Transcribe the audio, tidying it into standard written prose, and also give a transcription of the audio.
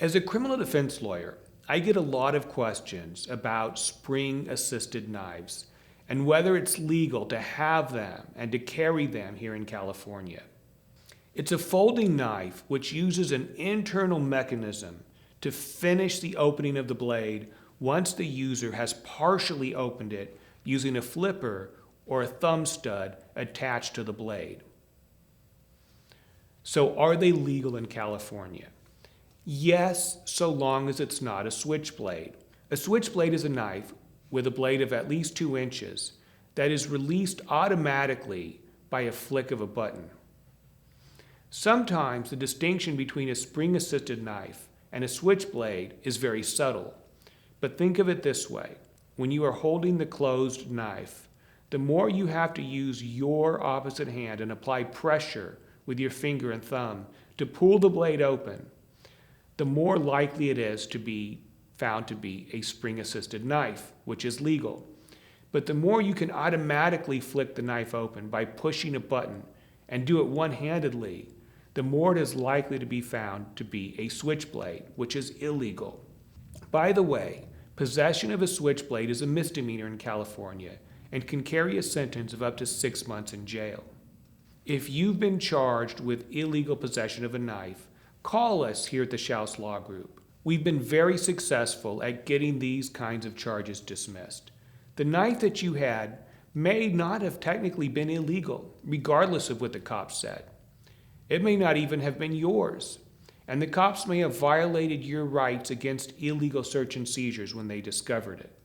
As a criminal defense lawyer, I get a lot of questions about spring-assisted knives and whether it's legal to have them and to carry them here in California. It's a folding knife which uses an internal mechanism to finish the opening of the blade once the user has partially opened it using a flipper or a thumb stud attached to the blade. So are they legal in California? Yes, so long as it's not a switchblade. A switchblade is a knife with a blade of at least 2 inches that is released automatically by a flick of a button. Sometimes the distinction between a spring-assisted knife and a switchblade is very subtle, but think of it this way. When you are holding the closed knife, the more you have to use your opposite hand and apply pressure with your finger and thumb to pull the blade open, the more likely it is to be found to be a spring-assisted knife, which is legal. But the more you can automatically flick the knife open by pushing a button and do it one-handedly, the more it is likely to be found to be a switchblade, which is illegal. By the way, possession of a switchblade is a misdemeanor in California and can carry a sentence of up to 6 months in jail. If you've been charged with illegal possession of a knife, call us here at the Shouse Law Group. We've been very successful at getting these kinds of charges dismissed. The knife that you had may not have technically been illegal, regardless of what the cops said. It may not even have been yours, and the cops may have violated your rights against illegal search and seizures when they discovered it.